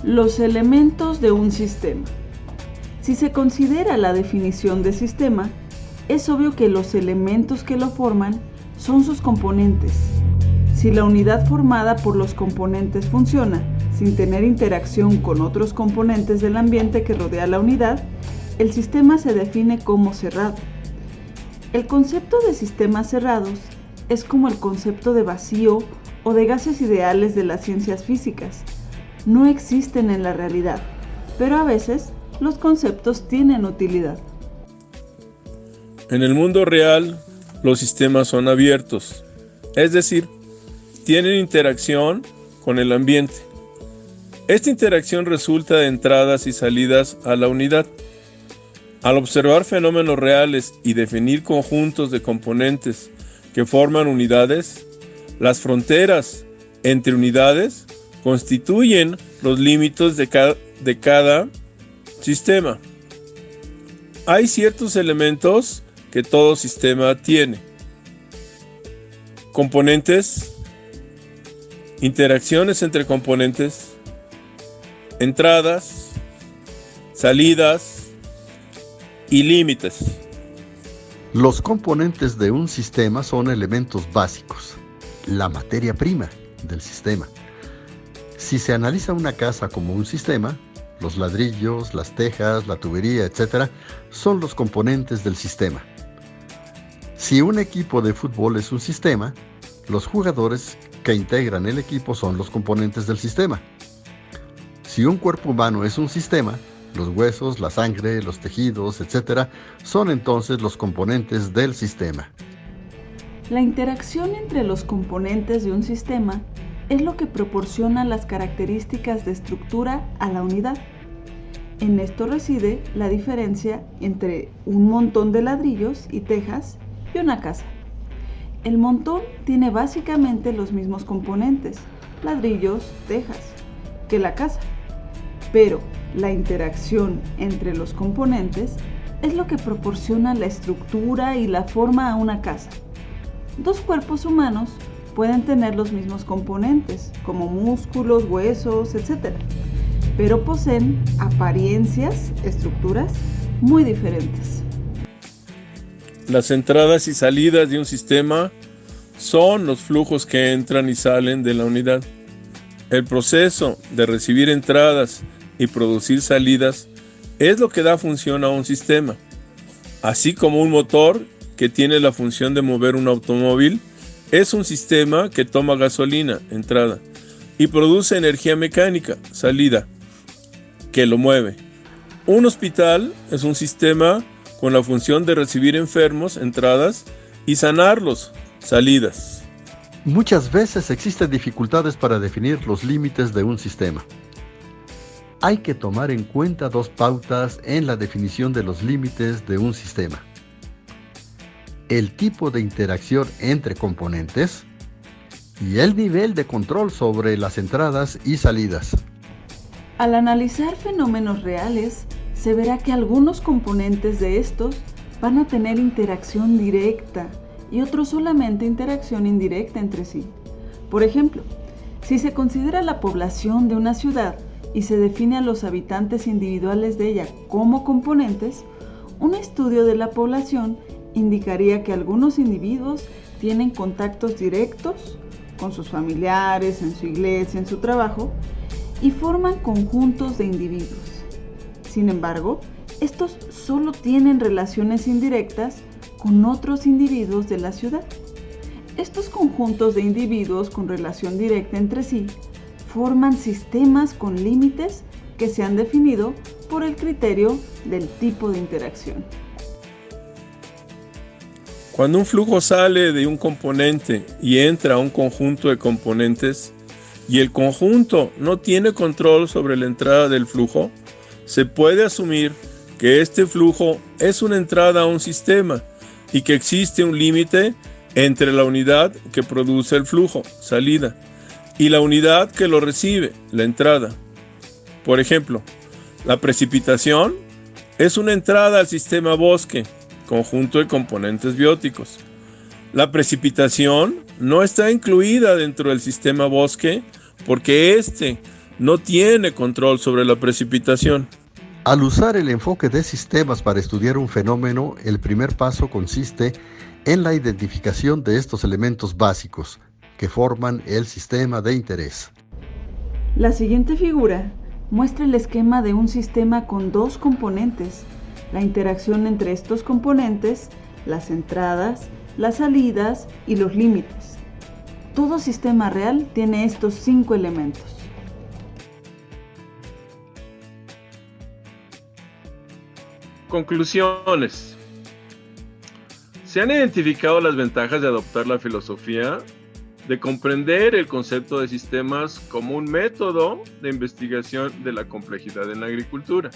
Los elementos de un sistema. Si se considera la definición de sistema, es obvio que los elementos que lo forman son sus componentes. Si la unidad formada por los componentes funciona sin tener interacción con otros componentes del ambiente que rodea la unidad, el sistema se define como cerrado. El concepto de sistemas cerrados es como el concepto de vacío o de gases ideales de las ciencias físicas. No existen en la realidad, pero a veces los conceptos tienen utilidad. En el mundo real, los sistemas son abiertos, es decir, tienen interacción con el ambiente. Esta interacción resulta de entradas y salidas a la unidad. Al observar fenómenos reales y definir conjuntos de componentes que forman unidades, las fronteras entre unidades constituyen los límites de cada sistema. Hay ciertos elementos que todo sistema tiene. Componentes, interacciones entre componentes, entradas, salidas y límites. Los componentes de un sistema son elementos básicos, la materia prima del sistema. Si se analiza una casa como un sistema, los ladrillos, las tejas, la tubería, etc., son los componentes del sistema. Si un equipo de fútbol es un sistema, los jugadores que integran el equipo son los componentes del sistema. Si un cuerpo humano es un sistema, los huesos, la sangre, los tejidos, etc., son entonces los componentes del sistema. La interacción entre los componentes de un sistema es lo que proporciona las características de estructura a la unidad. En esto reside la diferencia entre un montón de ladrillos y tejas y una casa. El montón tiene básicamente los mismos componentes, ladrillos, tejas, que la casa. Pero la interacción entre los componentes es lo que proporciona la estructura y la forma a una casa. Dos cuerpos humanos pueden tener los mismos componentes, como músculos, huesos, etc., pero poseen apariencias, estructuras muy diferentes. Las entradas y salidas de un sistema son los flujos que entran y salen de la unidad. El proceso de recibir entradas y producir salidas es lo que da función a un sistema. Así como un motor que tiene la función de mover un automóvil, es un sistema que toma gasolina, entrada, y produce energía mecánica, salida, que lo mueve. Un hospital es un sistema con la función de recibir enfermos, entradas, y sanarlos, salidas. Muchas veces existen dificultades para definir los límites de un sistema. Hay que tomar en cuenta dos pautas en la definición de los límites de un sistema: el tipo de interacción entre componentes y el nivel de control sobre las entradas y salidas. Al analizar fenómenos reales, se verá que algunos componentes de estos van a tener interacción directa y otros solamente interacción indirecta entre sí. Por ejemplo, si se considera la población de una ciudad y se define a los habitantes individuales de ella como componentes, un estudio de la población indicaría que algunos individuos tienen contactos directos con sus familiares, en su iglesia, en su trabajo, y forman conjuntos de individuos. Sin embargo, estos solo tienen relaciones indirectas con otros individuos de la ciudad. Estos conjuntos de individuos con relación directa entre sí forman sistemas con límites que se han definido por el criterio del tipo de interacción. Cuando un flujo sale de un componente y entra a un conjunto de componentes y el conjunto no tiene control sobre la entrada del flujo, se puede asumir que este flujo es una entrada a un sistema y que existe un límite entre la unidad que produce el flujo, salida, y la unidad que lo recibe, la entrada. Por ejemplo, la precipitación es una entrada al sistema bosque, conjunto de componentes bióticos. La precipitación no está incluida dentro del sistema bosque porque éste no tiene control sobre la precipitación. Al usar el enfoque de sistemas para estudiar un fenómeno, el primer paso consiste en la identificación de estos elementos básicos que forman el sistema de interés. La siguiente figura muestra el esquema de un sistema con dos componentes, la interacción entre estos componentes, las entradas, las salidas y los límites. Todo sistema real tiene estos 5 elementos. Conclusiones. Se han identificado las ventajas de adoptar la filosofía de comprender el concepto de sistemas como un método de investigación de la complejidad en la agricultura.